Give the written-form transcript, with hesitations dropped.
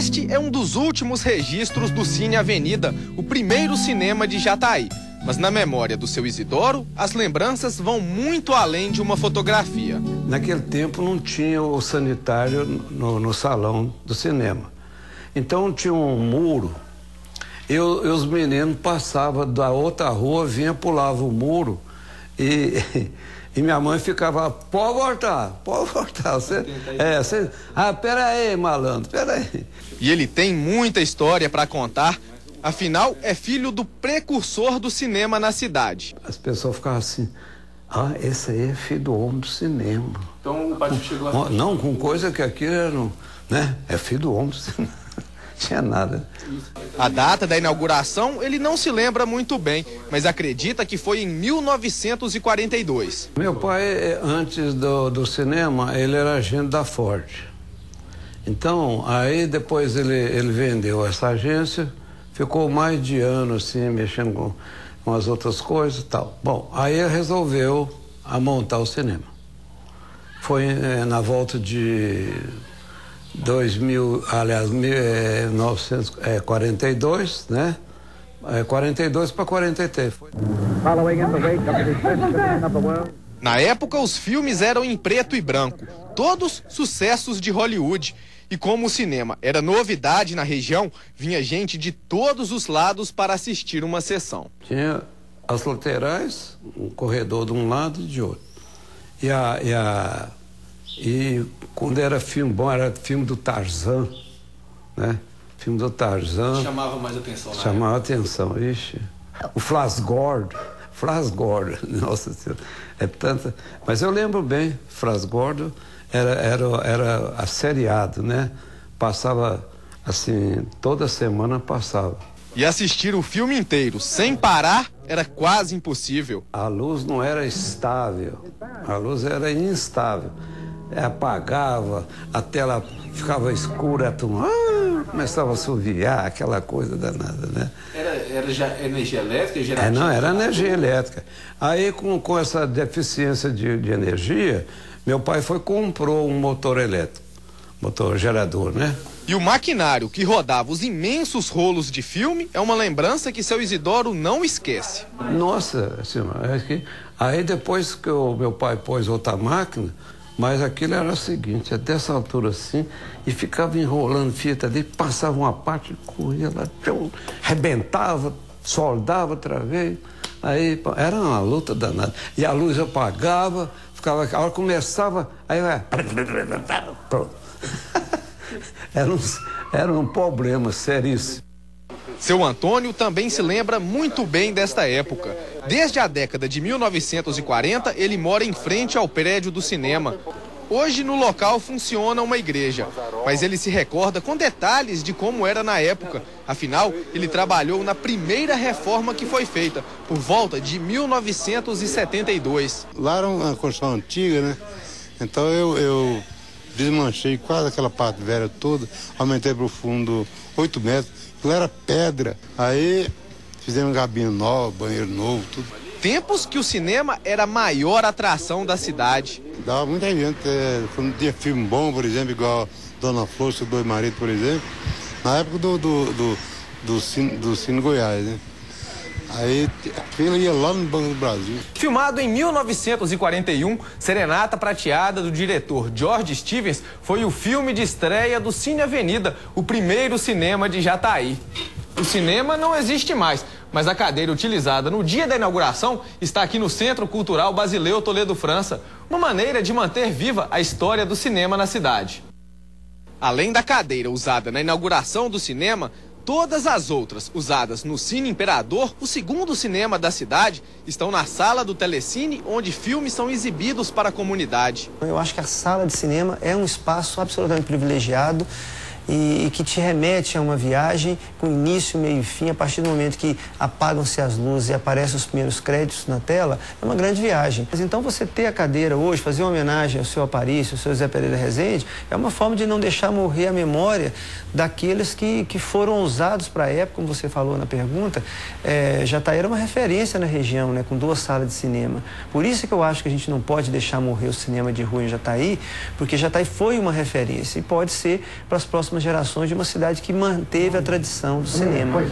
Este é um dos últimos registros do Cine Avenida, o primeiro cinema de Jataí. Mas na memória do seu Isidoro, as lembranças vão muito além de uma fotografia. Naquele tempo não tinha o sanitário no salão do cinema. Então tinha um muro. E os meninos passavam da outra rua, vinha, pulava o muro e minha mãe ficava, pode voltar. Pera aí, malandro, pera aí. E ele tem muita história para contar. Afinal, é filho do precursor do cinema na cidade. As pessoas ficavam assim, esse aí é filho do homem do cinema. Então o pai chegou a... Não, com coisa que aquilo era, né? É filho do homem do cinema. Não tinha nada. A data da inauguração ele não se lembra muito bem, mas acredita que foi em 1942. Meu pai, antes do cinema, ele era agente da Ford. Então, aí depois ele vendeu essa agência, ficou mais de ano assim, mexendo com as outras coisas e tal. Bom, aí ele resolveu montar o cinema. Foi na volta de 1942, né? 42 para 43. Na época, os filmes eram em preto e branco, todos sucessos de Hollywood. E como o cinema era novidade na região, vinha gente de todos os lados para assistir uma sessão. Tinha as laterais, um corredor de um lado e de outro. E quando era filme bom, era filme do Tarzan, né? Filme do Tarzan. Chamava mais atenção, né? Chamava atenção, ixi. O Flash Gordon, nossa senhora, é tanta... Mas eu lembro bem, Flash Gordon era a seriado, né? Passava, assim, toda semana passava. E assistir o filme inteiro sem parar era quase impossível. A luz não era estável, a luz era instável. Apagava, a tela ficava escura, começava a assoviar, aquela coisa danada, né? Era já energia elétrica? Não, era energia elétrica. Aí, com essa deficiência de energia, meu pai comprou um motor elétrico, motor gerador, né? E o maquinário que rodava os imensos rolos de filme é uma lembrança que seu Isidoro não esquece. Nossa, assim, aí depois que meu pai pôs outra máquina, mas aquilo era o seguinte, dessa altura assim, e ficava enrolando fita ali, passava uma parte, corria lá, arrebentava, soldava outra vez, aí era uma luta danada. E a luz apagava, ficava, a hora começava, aí pronto. Era um problema seríssimo. Seu Antônio também se lembra muito bem desta época. Desde a década de 1940, ele mora em frente ao prédio do cinema. Hoje, no local, funciona uma igreja, mas ele se recorda com detalhes de como era na época. Afinal, ele trabalhou na primeira reforma que foi feita, por volta de 1972. Lá era uma construção antiga, né? Então eu desmanchei quase aquela parte velha toda, aumentei para o fundo 8 metros, aquilo era pedra. Aí fizemos cabine nova, banheiro novo, tudo. Tempos que o cinema era a maior atração da cidade. Dava muita gente, quando tinha filme bom, por exemplo, igual Dona Flor, Seus Dois Maridos, por exemplo, na época do Cine Goiás, né? Aí a fila ia lá no Banco do Brasil. Filmado em 1941, Serenata Prateada, do diretor George Stevens, foi o filme de estreia do Cine Avenida, o primeiro cinema de Jataí. O cinema não existe mais, mas a cadeira utilizada no dia da inauguração está aqui no Centro Cultural Basileu Toledo França, uma maneira de manter viva a história do cinema na cidade. Além da cadeira usada na inauguração do cinema, todas as outras usadas no Cine Imperador, o segundo cinema da cidade, estão na sala do Telecine, onde filmes são exibidos para a comunidade. Eu acho que a sala de cinema é um espaço absolutamente privilegiado e que te remete a uma viagem com início, meio e fim. A partir do momento que apagam-se as luzes e aparecem os primeiros créditos na tela, é uma grande viagem. Mas então você ter a cadeira hoje, fazer uma homenagem ao seu Aparício, ao seu Zé Pereira Rezende, é uma forma de não deixar morrer a memória daqueles que foram ousados para a época, como você falou na pergunta. Jataí era uma referência na região, né, com 2 salas de cinema. Por isso que eu acho que a gente não pode deixar morrer o cinema de rua em Jataí, porque Jataí foi uma referência e pode ser para as próximas próximas gerações de uma cidade que manteve a tradição do cinema. Pois.